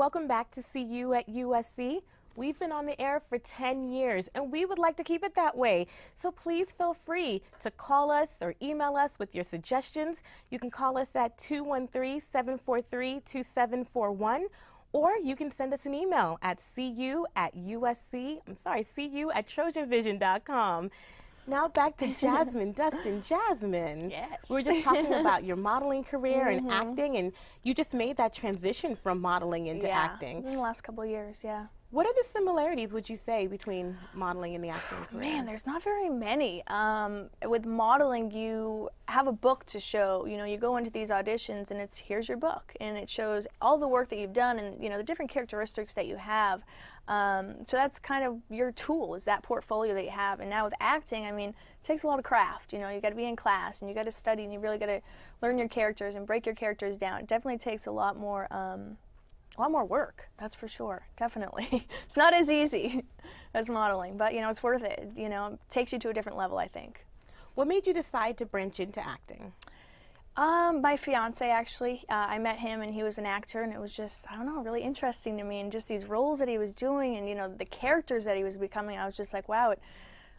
Welcome back to See You at USC. We've been on the air for 10 years and we would like to keep it that way. So please feel free to call us or email us with your suggestions. You can call us at 213-743-2741 or you can send us an email at cu@trojanvision.com. Now back to Jasmine Dustin. Jasmine, Yes. we were just talking about your modeling career and acting, and you just made that transition from modeling into acting. In the last couple of years, yeah. What are the similarities, would you say, between modeling and the acting career? Man, there's not very many. With modeling, you have a book to show. You know, you go into these auditions and it's, here's your book. And it shows all the work that you've done and, you know, the different characteristics that you have. So that's kind of your tool, is that portfolio that you have. And now with acting, I mean, it takes a lot of craft. You know, you got to be in class and you got to study and you really got to learn your characters and break your characters down. It definitely takes a lot more work, that's for sure, definitely. It's not as easy as modeling, but you know, it's worth it. You know, it takes you to a different level, I think. What made you decide to branch into acting? My fiance, actually, I met him and he was an actor, and it was just, I don't know, really interesting to me, and just these roles that he was doing and, you know, the characters that he was becoming. I was just like, wow,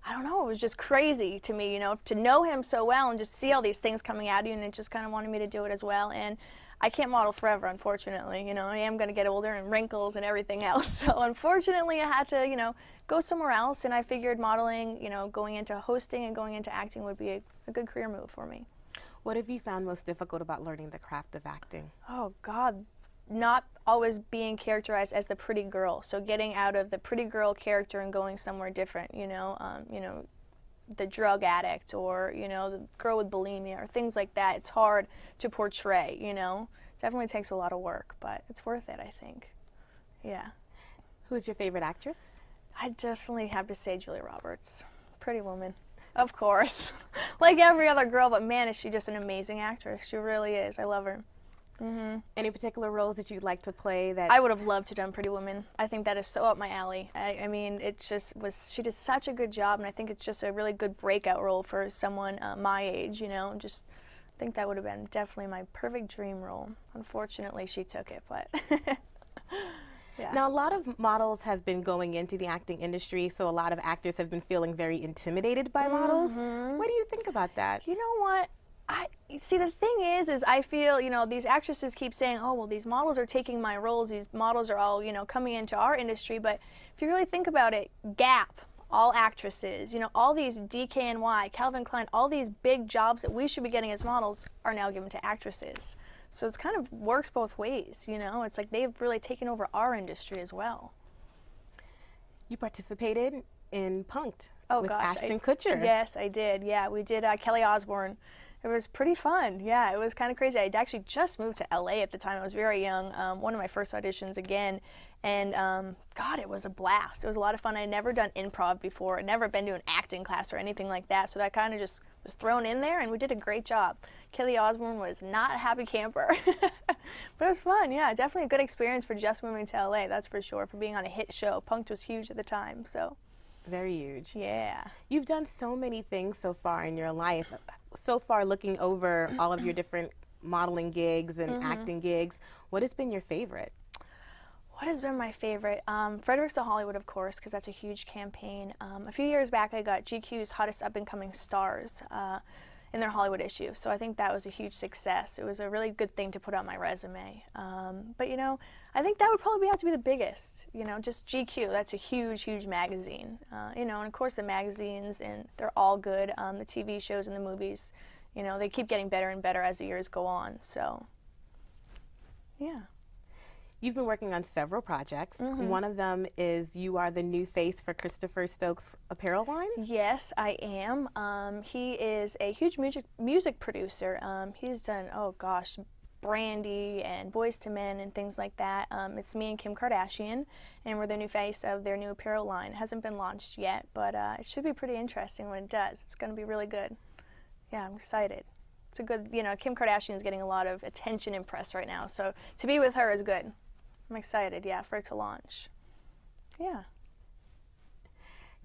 I don't know, it was just crazy to me, you know, to know him so well and just see all these things coming at you, and it just kind of wanted me to do it as well. And I can't model forever, unfortunately. You know, I am going to get older and wrinkles and everything else. So unfortunately, I had to, you know, go somewhere else. And I figured modeling, you know, going into hosting and going into acting would be a good career move for me. What have you found most difficult about learning the craft of acting? Oh, God. Not always being characterized as the pretty girl. So getting out of the pretty girl character and going somewhere different, you know, the drug addict, or, you know, the girl with bulimia, or things like that. It's hard to portray, you know. Definitely takes a lot of work, but it's worth it, I think. Yeah. Who's your favorite actress? I definitely have to say Julia Roberts. Pretty Woman. Of course. Like every other girl, but man, is she just an amazing actress. She really is. I love her. Any particular roles that you'd like to play that? I would have loved to have done Pretty Woman. I think that is so up my alley. I mean, it just was, she did such a good job, and I think it's just a really good breakout role for someone my age, you know. Just, I think that would have been definitely my perfect dream role. Unfortunately, she took it, but yeah. Now, a lot of models have been going into the acting industry, so a lot of actors have been feeling very intimidated by models. What do you think about that? You know what? See, the thing is I feel, you know, these actresses keep saying, oh, well, these models are taking my roles, these models are all, you know, coming into our industry, but if you really think about it, Gap, all actresses, you know, all these DKNY, Calvin Klein, all these big jobs that we should be getting as models are now given to actresses. So it's kind of works both ways, you know, it's like they've really taken over our industry as well. You participated in Punk'd with gosh, Ashton Kutcher. Yes, I did, yeah, we did Kelly Osbourne. It was pretty fun. Yeah, it was kind of crazy. I actually just moved to LA at the time. I was very young. One of my first auditions again. And God, it was a blast. It was a lot of fun. I'd never done improv before. I'd never been to an acting class or anything like that. So that kind of just was thrown in there, and we did a great job. Kelly Osbourne was not a happy camper. But it was fun, yeah. Definitely a good experience for just moving to LA, that's for sure, for being on a hit show. Punk'd was huge at the time, so. Very huge. Yeah. You've done so many things so far in your life. So far, looking over all of your different modeling gigs and acting gigs, what has been your favorite? What has been my favorite? Fredericks to Hollywood, of course, because that's a huge campaign. A few years back, I got GQ's Hottest Up-and-Coming Stars in their Hollywood issue, so I think that was a huge success. It was a really good thing to put on my resume. But, you know, I think that would probably have to be the biggest, you know, just GQ. That's a huge, huge magazine. You know, and of course the magazines, and they're all good. The TV shows and the movies, you know, they keep getting better and better as the years go on, so, yeah. You've been working on several projects. One of them is you are the new face for Christopher Stokes' apparel line? Yes, I am. He is a huge music producer. He's done, oh gosh, Brandy and Boys to Men and things like that. It's me and Kim Kardashian, and we're the new face of their new apparel line. It hasn't been launched yet, but it should be pretty interesting when it does. It's going to be really good. Yeah, I'm excited. It's a good, you know, Kim Kardashian's getting a lot of attention and press right now, so to be with her is good. I'm excited, yeah, for it to launch. Yeah.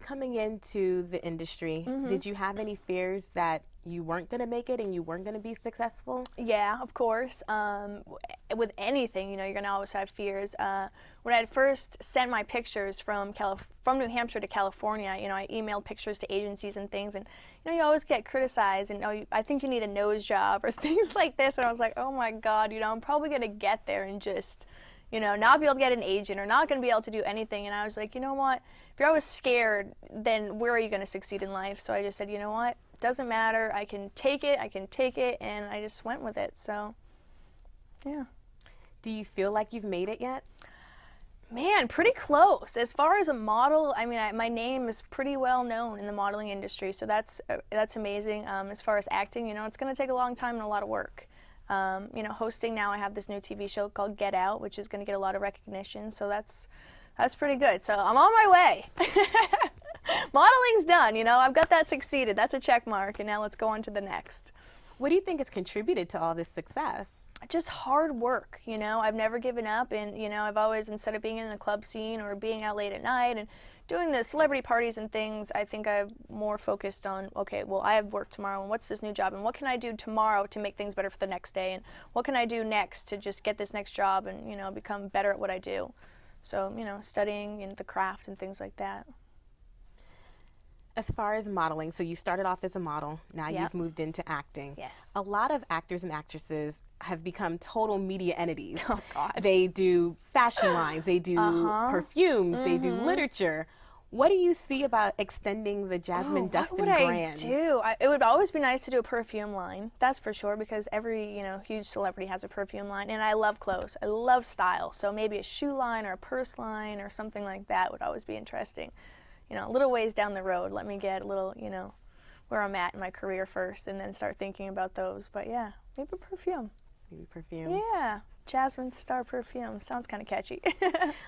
Coming into the industry, did you have any fears that you weren't going to make it and you weren't going to be successful? Yeah, of course. With anything, you're going to always have fears. When I had first sent my pictures from New Hampshire to California, I emailed pictures to agencies and things, and you always get criticized, and I think you need a nose job or things like this. And I was like, oh my God, I'm probably going to get there and just, not be able to get an agent or not going to be able to do anything. And I was like, you know what? If you're always scared, then where are you going to succeed in life? So I just said, you know what? Doesn't matter. I can take it, and I just went with it. So, yeah. Do you feel like you've made it yet? Man, pretty close. As far as a model, I mean, my name is pretty well known in the modeling industry, so that's amazing. As far as acting, it's going to take a long time and a lot of work. Hosting now, I have this new TV show called Get Out, which is going to get a lot of recognition, so that's pretty good. So I'm on my way. Modeling's done, I've got that succeeded. That's a check mark, and now let's go on to the next. What do you think has contributed to all this success? Just hard work, I've never given up, and, I've always, instead of being in the club scene or being out late at night and doing the celebrity parties and things, I think I'm more focused on, okay, well, I have work tomorrow, and what's this new job, and what can I do tomorrow to make things better for the next day, and what can I do next to just get this next job and, become better at what I do. So, studying the craft and things like that. As far as modeling, so you started off as a model, now Yep. you've moved into acting. Yes. A lot of actors and actresses have become total media entities. Oh, God. They do fashion lines, they do perfumes, they do literature. What do you see about extending the Jasmine Dustin what would brand? I do? It would always be nice to do a perfume line, that's for sure, because every huge celebrity has a perfume line, and I love clothes. I love style, so maybe a shoe line or a purse line or something like that would always be interesting. A little ways down the road, let me get a little, where I'm at in my career first, and then start thinking about those. But yeah, maybe perfume. Maybe perfume. Yeah, Jasmine Star Perfume. Sounds kind of catchy.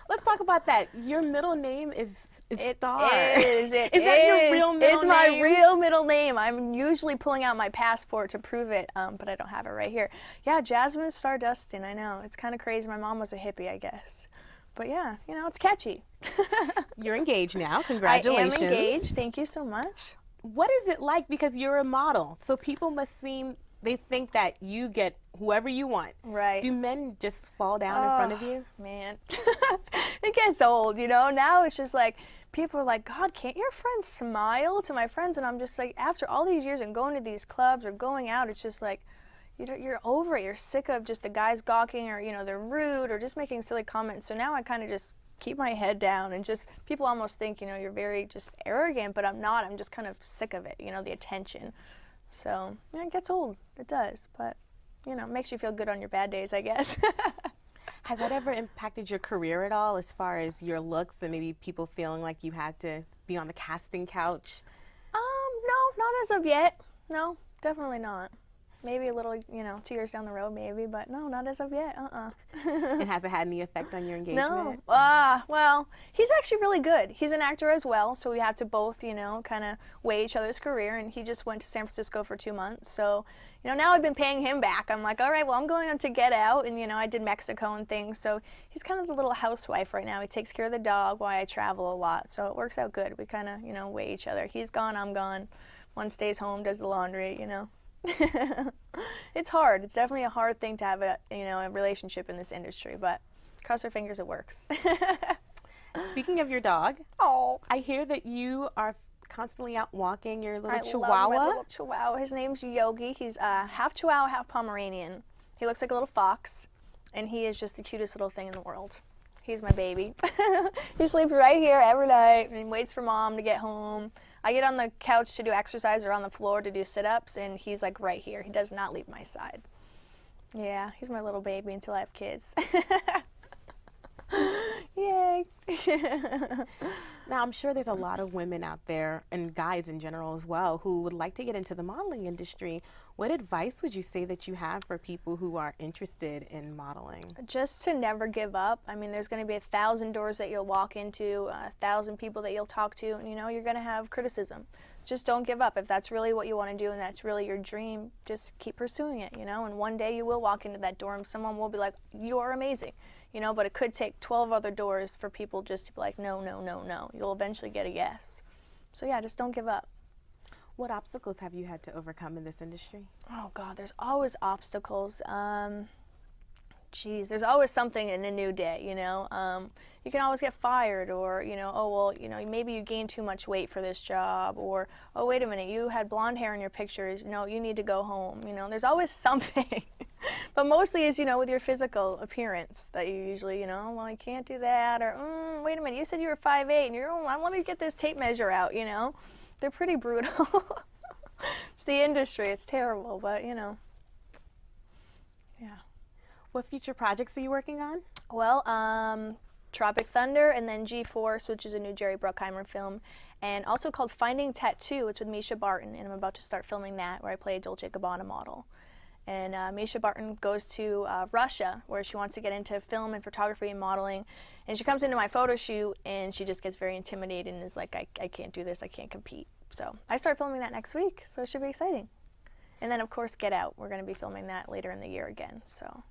Let's talk about that. Your middle name is Star. Is that your real middle name? It's my real middle name. I'm usually pulling out my passport to prove it, but I don't have it right here. Yeah, Jasmine Star Dustin. I know. It's kind of crazy. My mom was a hippie, I guess. But yeah, it's catchy. You're engaged now. Congratulations. I am engaged. Thank you so much. What is it like, because you're a model, so people they think that you get whoever you want. Right. Do men just fall down in front of you? Man, it gets old, Now it's just like, people are like, God, can't your friends smile to my friends? And I'm just like, after all these years and going to these clubs or going out, it's just like, you're over it. You're sick of just the guys gawking, or they're rude or just making silly comments. So now I kind of just keep my head down, and just people almost think you're very just arrogant, but I'm not. I'm just kind of sick of it, the attention. So it gets old. It does, but it makes you feel good on your bad days, I guess. Has that ever impacted your career at all, as far as your looks and maybe people feeling like you had to be on the casting couch? No, not as of yet. No, definitely not. Maybe a little, 2 years down the road, maybe, but no, not as of yet. It hasn't had any effect on your engagement? No. Well, he's actually really good. He's an actor as well, so we have to both, kind of weigh each other's career, and he just went to San Francisco for 2 months. So, now I've been paying him back. I'm like, all right, well, I'm going on to Get Out, and, I did Mexico and things. So he's kind of the little housewife right now. He takes care of the dog while I travel a lot. So it works out good. We kind of, weigh each other. He's gone, I'm gone. One stays home, does the laundry, It's hard. It's definitely a hard thing to have a relationship in this industry, but cross our fingers it works. Speaking of your dog, I hear that you are constantly out walking your little Chihuahua. I love my little Chihuahua. His name's Yogi. He's half Chihuahua, half Pomeranian. He looks like a little fox, and he is just the cutest little thing in the world. He's my baby. He sleeps right here every night and waits for Mom to get home. I get on the couch to do exercise or on the floor to do sit-ups, and he's like right here. He does not leave my side. Yeah, he's my little baby until I have kids. Yay. Now, I'm sure there's a lot of women out there, and guys in general as well, who would like to get into the modeling industry. What advice would you say that you have for people who are interested in modeling? Just to never give up. I mean, there's going to be 1,000 doors that you'll walk into, 1,000 people that you'll talk to, and you're going to have criticism. Just don't give up. If that's really what you want to do and that's really your dream, just keep pursuing it, and one day you will walk into that door and someone will be like, you are amazing. But it could take 12 other doors for people just to be like, no, no, no, no. You'll eventually get a yes. So yeah, just don't give up. What obstacles have you had to overcome in this industry? Oh God, there's always obstacles. Geez, there's always something in a new day, you know. You can always get fired, or, you know, oh, well, you know, maybe you gained too much weight for this job, or, oh, wait a minute, you had blonde hair in your pictures, no, you need to go home, you know. There's always something. But mostly is, you know, with your physical appearance that you usually, you know, well, I can't do that, or, wait a minute, you said you were 5'8", and you're, oh, let me get this tape measure out, you know. They're pretty brutal. It's the industry, it's terrible, but, you know, yeah. What future projects are you working on? Well, Tropic Thunder, and then G-Force, which is a new Jerry Bruckheimer film, and also called Finding Tattoo. It's with Misha Barton, and I'm about to start filming that, where I play a Dolce & Gabbana model. And Misha Barton goes to Russia, where she wants to get into film and photography and modeling, and she comes into my photo shoot, and she just gets very intimidated and is like, I can't do this, I can't compete. So I start filming that next week, so it should be exciting. And then, of course, Get Out. We're going to be filming that later in the year again, so.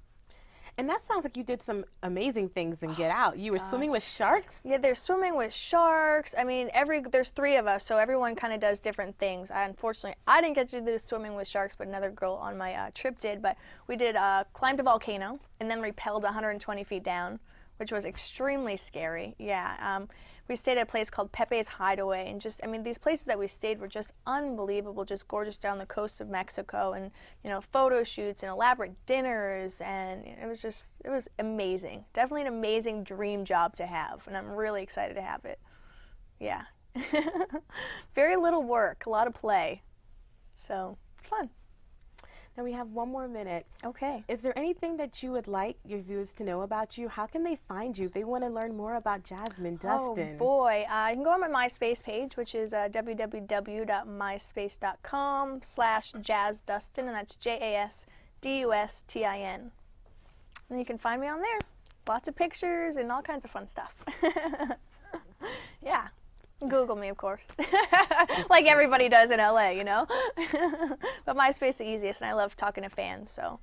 And that sounds like you did some amazing things in Get Out. You were swimming with sharks? Yeah, they're swimming with sharks. I mean, there's 3 of us, so everyone kind of does different things. Unfortunately, I didn't get to do swimming with sharks, but another girl on my trip did. But we did climbed a volcano and then rappelled 120 feet down, which was extremely scary. Yeah. We stayed at a place called Pepe's Hideaway, and just, I mean, these places that we stayed were just unbelievable, just gorgeous down the coast of Mexico, and, you know, photo shoots and elaborate dinners, and it was amazing. Definitely an amazing dream job to have, and I'm really excited to have it. Yeah. Very little work, a lot of play, so fun. Now we have 1 more minute. Okay. Is there anything that you would like your viewers to know about you? How can they find you if they want to learn more about Jasmine Dustin? Oh boy, you can go on my MySpace page, which is www.myspace.com/JazDustin, and that's JASDUSTIN. And you can find me on there. Lots of pictures and all kinds of fun stuff. Yeah. Google me, of course, like everybody does in LA, you know. But MySpace is the easiest, and I love talking to fans. So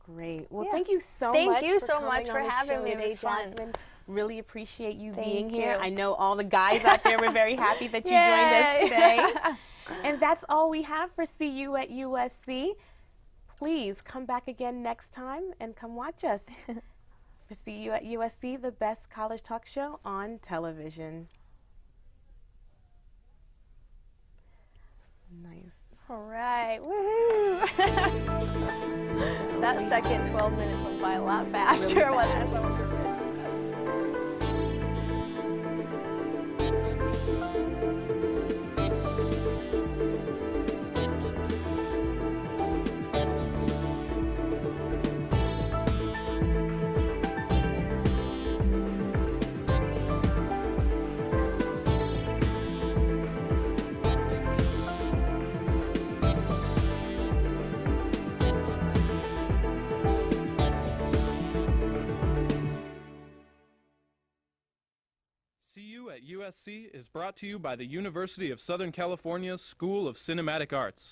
great. Well, yeah. thank you so much. Thank you so much for having me today, it was fun. Jasmine. Really appreciate you Thank being here. you. I know all the guys out there were very happy that you joined us today. And that's all we have for See You at USC. Please come back again next time and come watch us for See You at USC, the best college talk show on television. Nice. All right. Woohoo! That second 12 minutes went by a lot faster. Really Wasn't fast. it? See You at USC is brought to you by the University of Southern California's School of Cinematic Arts.